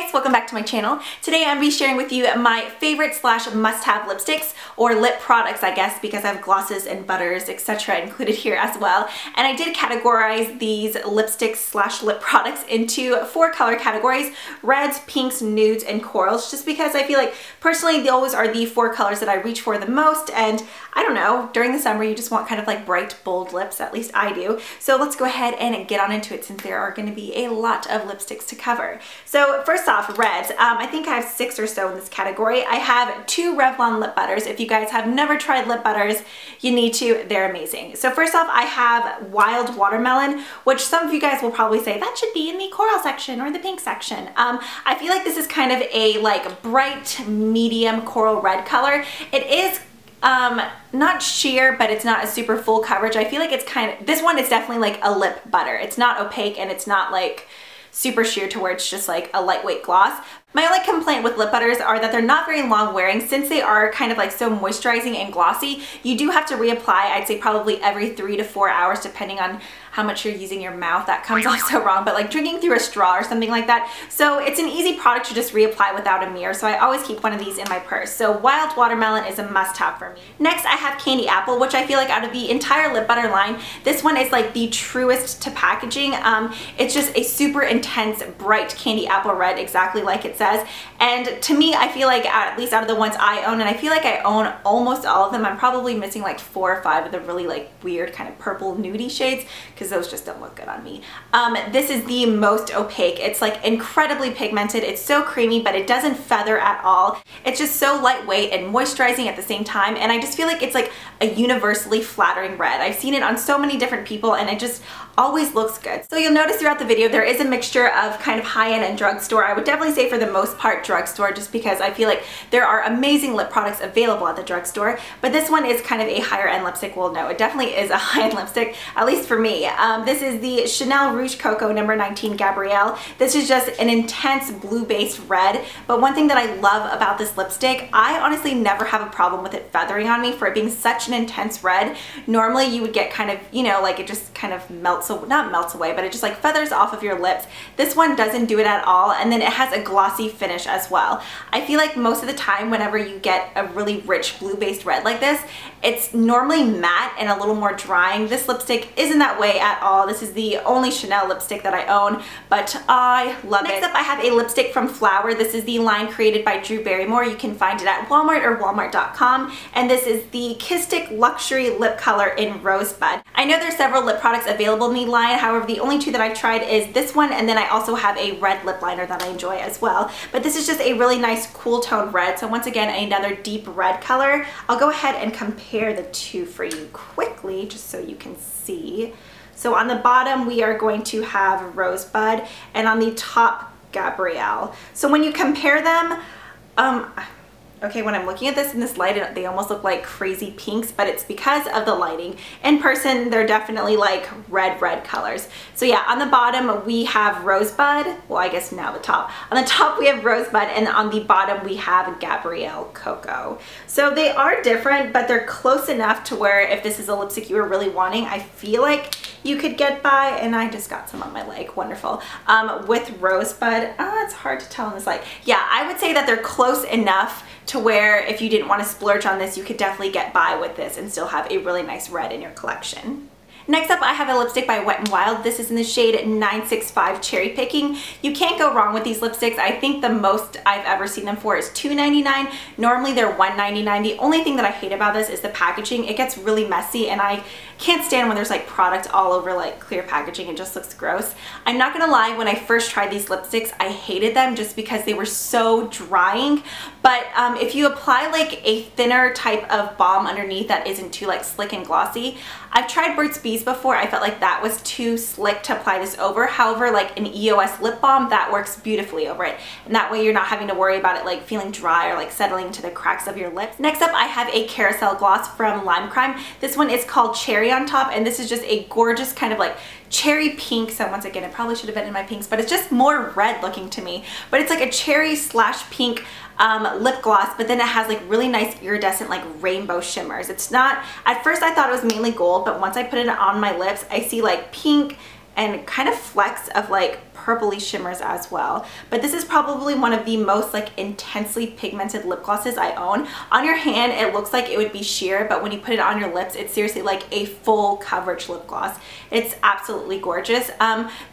guys, welcome back to my channel. Today I'm going to be sharing with you my favorite slash must-have lipsticks, or lip products I guess, because I have glosses and butters etc. included here as well. And I did categorize these lipsticks slash lip products into 4 color categories: reds, pinks, nudes, and corals, just because I feel like personally those are the 4 colors that I reach for the most, and I don't know, during the summer you just want kind of like bright, bold lips, at least I do. So let's go ahead and get on into it since there are going to be a lot of lipsticks to cover. So first off, reds. I think I have 6 or so in this category. I have 2 Revlon lip butters. If you guys have never tried lip butters, you need to. They're amazing. So first off, I have Wild Watermelon, which some of you guys will probably say that should be in the coral section or the pink section. I feel like this is kind of a like bright medium coral red color. It is not sheer, but it's not a super full coverage. I feel like it's kind of, this one is definitely like a lip butter. It's not opaque and it's not like super sheer to where it's just like a lightweight gloss. My only complaint with lip butters are that they're not very long wearing. Since they are kind of like so moisturizing and glossy, you do have to reapply, I'd say probably every 3 to 4 hours depending on how much you're using your mouth. That comes off so wrong, but like drinking through a straw or something like that. So it's an easy product to just reapply without a mirror, so I always keep one of these in my purse. So Wild Watermelon is a must-have for me. Next I have Candy Apple, which I feel like out of the entire lip butter line, this one is like the truest to packaging. It's just a super intense bright candy apple red, exactly like it says. And to me, I feel like at least out of the ones I own, and I feel like I own almost all of them, I'm probably missing like 4 or 5 of the really like weird kind of purple nudie shades, because those just don't look good on me. This is the most opaque. It's like incredibly pigmented. It's so creamy, but it doesn't feather at all. It's just so lightweight and moisturizing at the same time, and I just feel like it's like a universally flattering red. I've seen it on so many different people and it just always looks good. So you'll notice throughout the video there is a mixture of kind of high-end and drugstore. I would definitely say for the most part drugstore, just because I feel like there are amazing lip products available at the drugstore, but this one is kind of a higher end lipstick. Well, no, it definitely is a high-end lipstick, at least for me. This is the Chanel Rouge Coco number 19 Gabrielle. This is just an intense blue-based red, but one thing that I love about this lipstick, I honestly never have a problem with it feathering on me for it being such an intense red. Normally you would get kind of, you know, like it just kind of melts, so not melts away, but it just like feathers off of your lips. This one doesn't do it at all, and then it has a glossy finish as well. I feel like most of the time whenever you get a really rich blue-based red like this, it's normally matte and a little more drying. This lipstick isn't that way at all. This is the only Chanel lipstick that I own, but I love it. Next up I have a lipstick from Flower. This is the line created by Drew Barrymore. You can find it at Walmart or walmart.com, and this is the Kissstick Luxury Lip Color in Rosebud. I know there's several lip products available in the line, however the only 2 that I've tried is this one, and then I also have a red lip liner that I enjoy as well. But this is just a really nice cool tone red, so once again another deep red color. I'll go ahead and compare the 2 for you quickly just so you can see. So on the bottom we are going to have Rosebud, and on the top Gabrielle. So when you compare them, okay, when I'm looking at this in this light, they almost look like crazy pinks, but it's because of the lighting. In person, they're definitely like red colors. So yeah, on the bottom we have Rosebud. Well, I guess now the top. On the top we have Rosebud, and on the bottom we have Gabrielle Coco. So they are different, but they're close enough to where if this is a lipstick you were really wanting, I feel like you could get by, and I just got some on my leg, wonderful. With Rosebud, it's hard to tell in this light. Yeah, I would say that they're close enough to where if you didn't want to splurge on this, you could definitely get by with this and still have a really nice red in your collection. Next up I have a lipstick by Wet n Wild. This is in the shade 965 Cherry Picking. You can't go wrong with these lipsticks. I think the most I've ever seen them for is $2.99. Normally they're $1.99. The only thing that I hate about this is the packaging. It gets really messy, and I can't stand when there's like product all over like clear packaging. It just looks gross. I'm not gonna lie, when I first tried these lipsticks I hated them just because they were so drying, but if you apply like a thinner type of balm underneath that isn't too like slick and glossy. I've tried Burt's Bees before. I felt like that was too slick to apply this over. However, like an EOS lip balm, that works beautifully over it, and that way you're not having to worry about it like feeling dry or like settling into the cracks of your lips. Next up I have a Carousel gloss from Lime Crime. This one is called Cherry on Top, and this is just a gorgeous kind of like cherry pink. So once again, it probably should have been in my pinks, but it's just more red looking to me, but it's like a cherry slash pink lip gloss, but then it has like really nice iridescent like rainbow shimmers. It's not, at first I thought it was mainly gold, but once I put it on my lips I see like pink and kind of flecks of like purpley shimmers as well. But this is probably one of the most like intensely pigmented lip glosses I own. On your hand it looks like it would be sheer, but when you put it on your lips it's seriously like a full coverage lip gloss. It's absolutely gorgeous.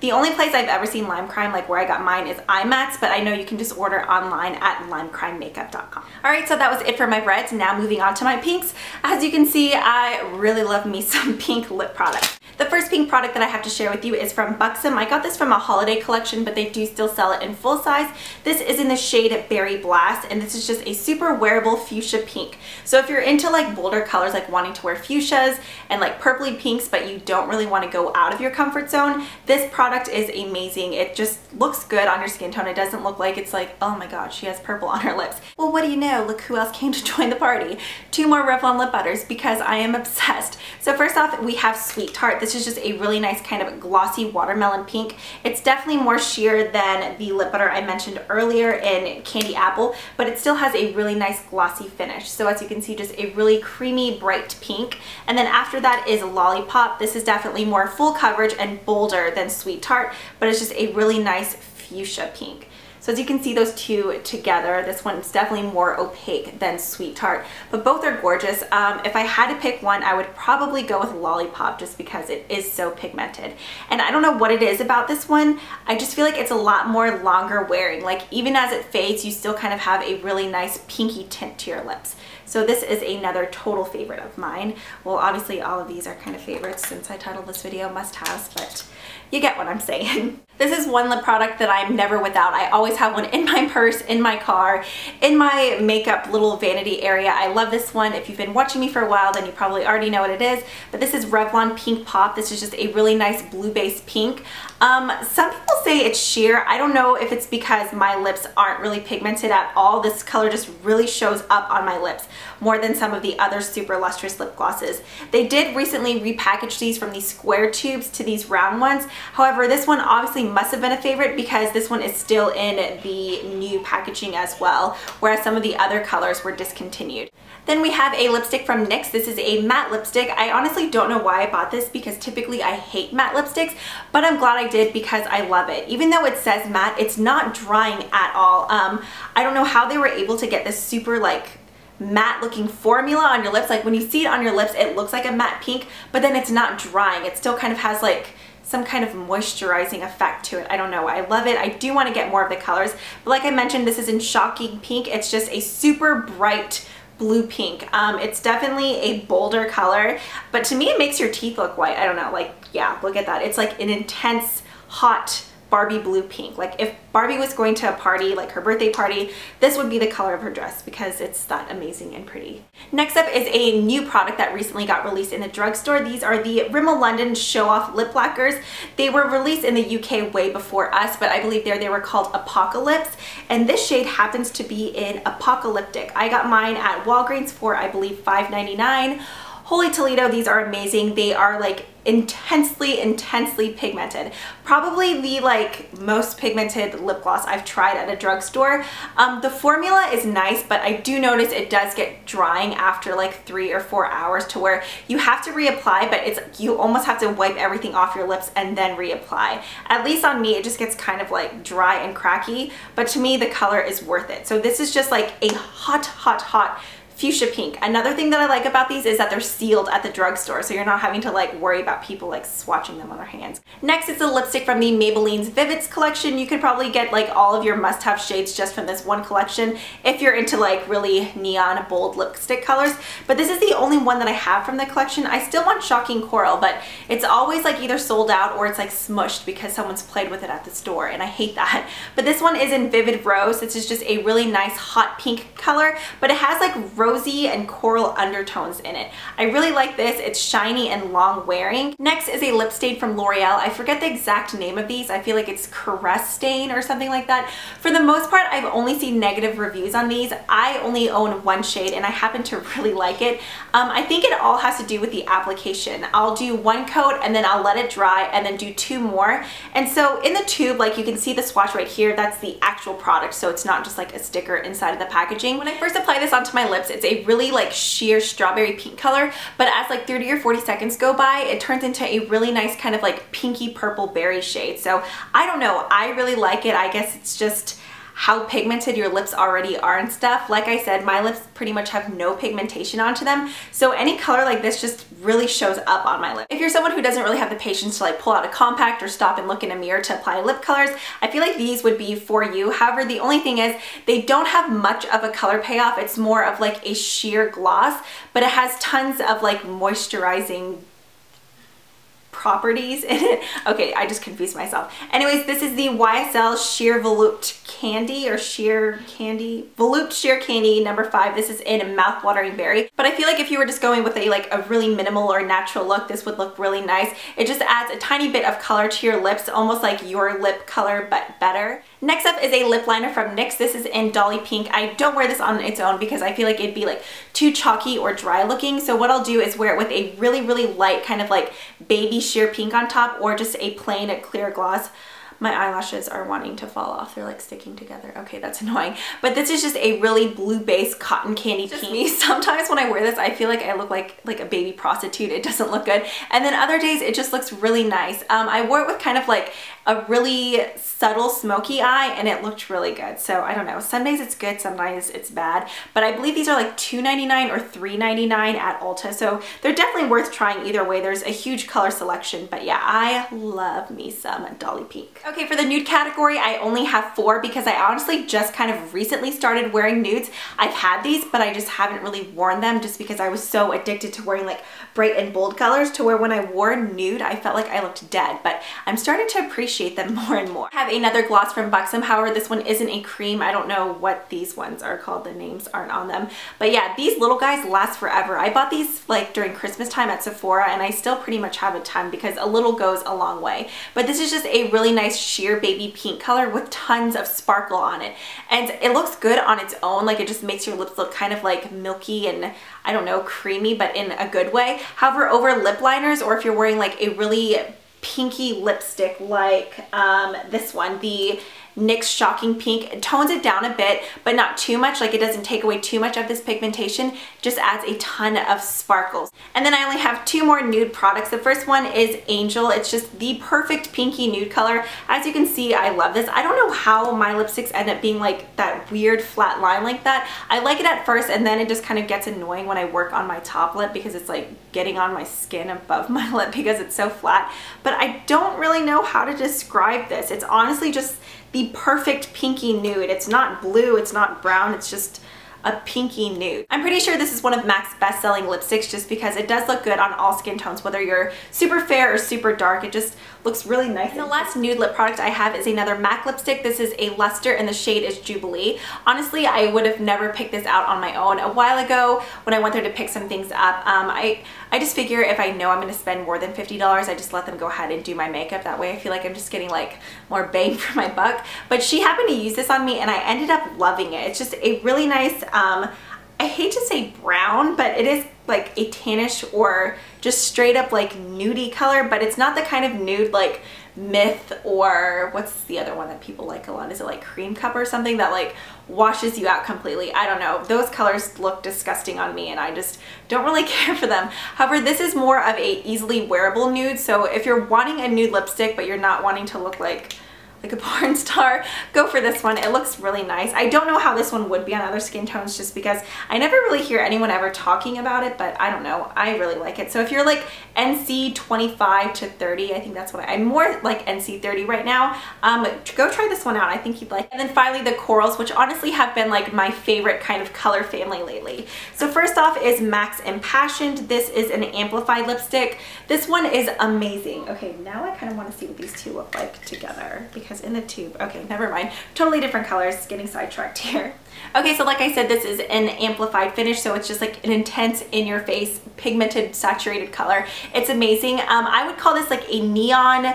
The only place I've ever seen Lime Crime, like where I got mine, is IMATS, but I know you can just order online at limecrimemakeupcom. Alright, so that was it for my reds. Now moving on to my pinks. As you can see, I really love me some pink lip products. The first pink product that I have to share with you is from Buxom. I got this from a holiday collection, but they do still sell it in full size. This is in the shade Berry Blast, and this is just a super wearable fuchsia pink. So if you're into like bolder colors, like wanting to wear fuchsias and like purpley pinks, but you don't really want to go out of your comfort zone, this product is amazing. It just looks good on your skin tone. It doesn't look like it's like, oh my god, she has purple on her lips. Well, what do you know? Look who else came to join the party. 2 more Revlon lip butters because I am obsessed. So first off, we have Sweet Tart. This is just a really nice kind of glossy watermelon pink. It's definitely more sheer than the lip butter I mentioned earlier in Candy Apple, but it still has a really nice glossy finish. So as you can see, just a really creamy, bright pink. And then after that is Lollipop. This is definitely more full coverage and bolder than Sweet Tart, but it's just a really nice fuchsia pink. So as you can see those two together, this one's definitely more opaque than Sweet Tart, but both are gorgeous. If I had to pick one, I would probably go with Lollipop just because it is so pigmented. And I don't know what it is about this one. I just feel like it's a lot more longer wearing. Like even as it fades, you still kind of have a really nice pinky tint to your lips. So this is another total favorite of mine. Well, obviously all of these are kind of favorites since I titled this video must-haves, but you get what I'm saying. This is one lip product that I'm never without. I always have one in my purse, in my car, in my makeup little vanity area. I love this one. If you've been watching me for a while, then you probably already know what it is, but this is Revlon Pink Pop. This is just a really nice blue-based pink. Some people say it's sheer. I don't know if it's because my lips aren't really pigmented at all. This color just really shows up on my lips more than some of the other super lustrous lip glosses. They did recently repackage these from these square tubes to these round ones. However, this one obviously must have been a favorite because this one is still in the new packaging as well, whereas some of the other colors were discontinued. Then we have a lipstick from NYX. This is a matte lipstick. I honestly don't know why I bought this because typically I hate matte lipsticks, but I'm glad I did because I love it. Even though it says matte, it's not drying at all. I don't know how they were able to get this super like matte looking formula on your lips. Like when you see it on your lips, it looks like a matte pink, but then it's not drying. It still kind of has like some kind of moisturizing effect to it. I don't know. I love it. I do want to get more of the colors, but like I mentioned, this is in Shocking Pink. It's just a super bright blue pink. It's definitely a bolder color, but to me it makes your teeth look white. I don't know, like, yeah, look at that. It's like an intense, hot Barbie blue pink. Like if Barbie was going to a party, like her birthday party, this would be the color of her dress because it's that amazing and pretty. Next up is a new product that recently got released in the drugstore. These are the Rimmel London Show Off Lip Lacquers. They were released in the UK way before us, but I believe they were called Apocalypse, and this shade happens to be in Apocaliptic. I got mine at Walgreens for, I believe, $5.99. Holy Toledo, these are amazing. They are like intensely pigmented. Probably the like most pigmented lip gloss I've tried at a drugstore. The formula is nice, but I do notice it does get drying after like 3 or 4 hours to where you have to reapply, but you almost have to wipe everything off your lips and then reapply. At least on me, it just gets kind of like dry and cracky, but to me the color is worth it. So this is just like a hot fuchsia pink. Another thing that I like about these is that they're sealed at the drugstore, so you're not having to like worry about people like swatching them on their hands. Next is a lipstick from the Maybelline's Vivids collection. You could probably get like all of your must-have shades just from this one collection if you're into like really neon bold lipstick colors, but this is the only one that I have from the collection. I still want Shocking Coral, but it's always like either sold out or it's like smushed because someone's played with it at the store, and I hate that. But this one is in Vivid Rose. This is just a really nice hot pink color, but it has like rosy and coral undertones in it. I really like this. It's shiny and long wearing. Next is a lip stain from L'Oreal. I forget the exact name of these. I feel like it's Caresse stain or something like that. For the most part, I've only seen negative reviews on these. I only own one shade and I happen to really like it. I think it all has to do with the application. I'll do one coat and then I'll let it dry and then do 2 more. And so in the tube, like you can see the swatch right here, that's the actual product. So it's not just like a sticker inside of the packaging. When I first apply this onto my lips, It's a really like sheer strawberry pink color, but as like 30 or 40 seconds go by, it turns into a really nice kind of like pinky purple berry shade. So I don't know, I really like it. I guess it's just how pigmented your lips already are and stuff. Like I said, my lips pretty much have no pigmentation onto them, so any color like this just really shows up on my lip. If you're someone who doesn't really have the patience to like pull out a compact or stop and look in a mirror to apply lip colors, I feel like these would be for you. However, the only thing is they don't have much of a color payoff. It's more of like a sheer gloss, but it has tons of like moisturizing properties in it. Okay, I just confused myself. Anyways, this is the YSL Sheer Volupte Candy, or Sheer Candy? Volupte Sheer Candy number 5. This is in Mouthwatering Berry. But I feel like if you were just going with a really minimal or natural look, this would look really nice. It just adds a tiny bit of color to your lips, almost like your lip color, but better. Next up is a lip liner from NYX. This is in Dolly Pink. I don't wear this on its own because I feel like it'd be like too chalky or dry looking. So what I'll do is wear it with a really, really light kind of like baby sheer pink on top, or just a plain clear gloss. My eyelashes are wanting to fall off. They're like sticking together. Okay, that's annoying. But this is just a really blue base cotton candy pink. Me. Sometimes when I wear this, I feel like I look like a baby prostitute. It doesn't look good. And then other days, it just looks really nice. I wore it with kind of like a really subtle smoky eye, and it looked really good. So I don't know. Some days it's good, sometimes it's bad. But I believe these are like $2.99 or $3.99 at Ulta. So they're definitely worth trying either way. There's a huge color selection. But yeah, I love me some Dolly Pink. Okay, for the nude category, I only have 4 because I honestly just kind of recently started wearing nudes. I've had these, but I just haven't really worn them just because I was so addicted to wearing like bright and bold colors, to where when I wore nude, I felt like I looked dead. But I'm starting to appreciate them more and more. I have another gloss from Buxom. However, this one isn't a cream. I don't know what these ones are called. The names aren't on them. But yeah, these little guys last forever. I bought these like during Christmas time at Sephora, and I still pretty much have a ton because a little goes a long way. But this is just a really nice sheer baby pink color with tons of sparkle on it. And it looks good on its own. Like, it just makes your lips look kind of like milky and, I don't know, creamy, but in a good way. However, over lip liners, or if you're wearing like a really pinky lipstick like this one, the NYX Shocking Pink, it tones it down a bit, but not too much. Like, it doesn't take away too much of this pigmentation, just adds a ton of sparkles. And then I only have 2 more nude products. The first one is Angel. It's just the perfect pinky nude color. As you can see, I love this. I don't know how my lipsticks end up being like that weird flat line like that. I like it at first, and then it just kind of gets annoying when I work on my top lip because it's like getting on my skin above my lip because it's so flat. But I don't really know how to describe this. It's honestly just the perfect pinky nude. It's not blue, it's not brown, it's just a pinky nude. I'm pretty sure this is one of MAC's best-selling lipsticks just because it does look good on all skin tones, whether you're super fair or super dark. It just looks really nice. And the last nude lip product I have is another MAC lipstick. This is a luster and the shade is Jubilee. Honestly, I would have never picked this out on my own. A while ago when I went there to pick some things up, I just figure if I know I'm going to spend more than $50, I just let them go ahead and do my makeup. That way I feel like I'm just getting like more bang for my buck. But she happened to use this on me and I ended up loving it. It's just a really nice, I hate to say brown, but it is like a tannish or just straight up like nudie color, but it's not the kind of nude like Myth, or what's the other one that people like a lot? Is it like Cream Cup or something that like washes you out completely? I don't know. Those colors look disgusting on me and I just don't really care for them. However, this is more of a easily wearable nude. So if you're wanting a nude lipstick but you're not wanting to look like a porn star, go for this one. It looks really nice. I don't know how this one would be on other skin tones just because I never really hear anyone ever talking about it, but I don't know. I really like it. So if you're like NC 25 to 30, I think that's what I'm more like NC 30 right now. Go try this one out. I think you'd like it. And then finally the corals, which honestly have been like my favorite kind of color family lately. So first off is MAC's Impassioned. This is an amplified lipstick. This one is amazing. Okay, now I kind of want to see what these two look like together because in the tube, okay, never mind. Totally different colors, getting sidetracked here. Okay, so like I said, this is an amplified finish, so it's just like an intense in-your-face pigmented saturated color. It's amazing. I would call this like a neon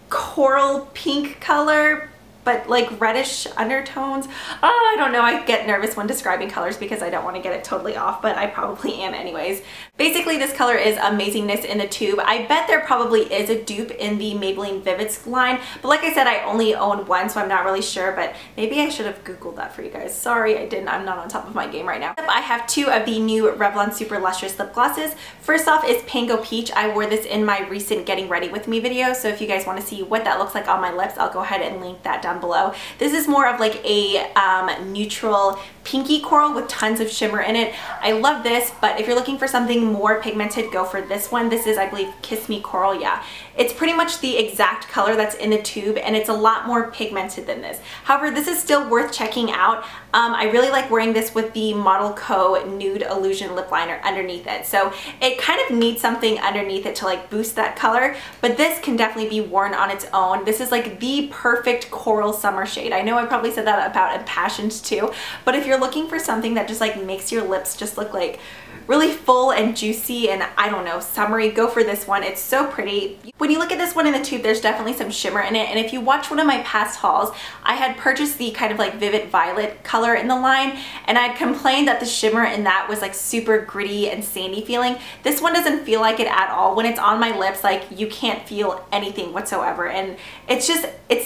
coral pink color, but but like reddish undertones. I don't know, I get nervous when describing colors because I don't want to get it totally off, but I probably am anyways. Basically, this color is Amazingness in the tube. I bet there probably is a dupe in the Maybelline Vivids line, but like I said, I only own one, so I'm not really sure, but maybe I should have Googled that for you guys. Sorry, I didn't. I'm not on top of my game right now. I have two of the new Revlon Super Lustrous lip glosses. First off is Pango Peach. I wore this in my recent Getting Ready With Me video, so if you guys want to see what that looks like on my lips, I'll go ahead and link that down below. This is more of like a neutral pinky coral with tons of shimmer in it. I love this, but if you're looking for something more pigmented, go for this one. This is, I believe, Kiss Me Coral. Yeah, it's pretty much the exact color that's in the tube, and it's a lot more pigmented than this. However, this is still worth checking out. I really like wearing this with the Model Co Nude Illusion Lip Liner underneath it. So it kind of needs something underneath it to like boost that color, but this can definitely be worn on its own. This is like the perfect coral summer shade. I know I probably said that about Impassioned too, but if you're looking for something that just like makes your lips just look like really full and juicy and I don't know, summery, go for this one. It's so pretty. When you look at this one in the tube, there's definitely some shimmer in it, and if you watch one of my past hauls, I had purchased the kind of like vivid violet color in the line, and I'd complained that the shimmer in that was like super gritty and sandy feeling. This one doesn't feel like it at all. When it's on my lips, like you can't feel anything whatsoever, and it's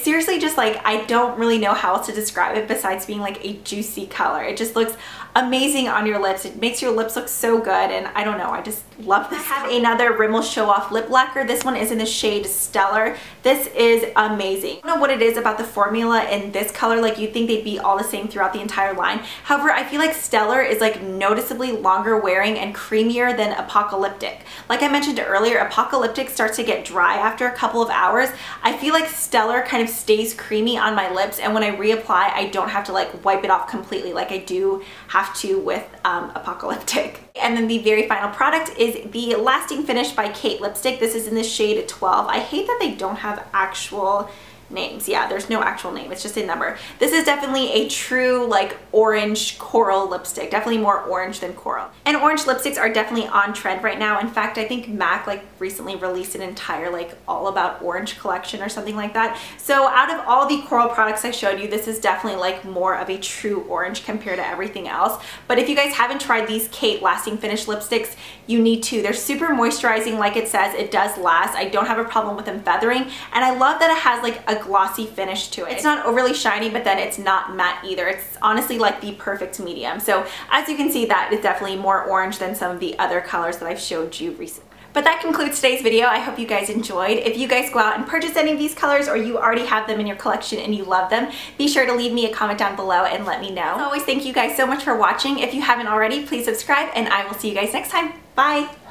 seriously just like, I don't really know how else to describe it besides being like a juicy color. It just looks amazing on your lips. It makes your lips look so good, and I don't know, I just love this. I have another Rimmel Show Off lip lacquer. This one is in the shade Stellar. This is amazing. I don't know what it is about the formula in this color, like you'd think they'd be all the same throughout the entire line. However, I feel like Stellar is like noticeably longer wearing and creamier than Apocaliptic. Like I mentioned earlier, Apocaliptic starts to get dry after a couple of hours. I feel like Stellar kind of stays creamy on my lips, and when I reapply, I don't have to like wipe it off completely like I do have to with Apocaliptic. And then the very final product is the Lasting Finish by Kate lipstick. This is in the shade 12. I hate that they don't have actual names. Yeah, there's no actual name, it's just a number. This is definitely a true like orange coral lipstick, definitely more orange than coral. And orange lipsticks are definitely on trend right now. In fact, I think MAC like recently released an entire like all about orange collection or something like that. So out of all the coral products I showed you, this is definitely like more of a true orange compared to everything else. But if you guys haven't tried these Kate Lasting Finish lipsticks, you need to. They're super moisturizing, like it says, it does last. I don't have a problem with them feathering, and I love that it has like a glossy finish to it. It's not overly shiny, but then it's not matte either. It's honestly like the perfect medium. So as you can see, that is definitely more orange than some of the other colors that I've showed you recently. But that concludes today's video. I hope you guys enjoyed. If you guys go out and purchase any of these colors, or you already have them in your collection and you love them, be sure to leave me a comment down below and let me know. As always, thank you guys so much for watching. If you haven't already, please subscribe, and I will see you guys next time. Bye!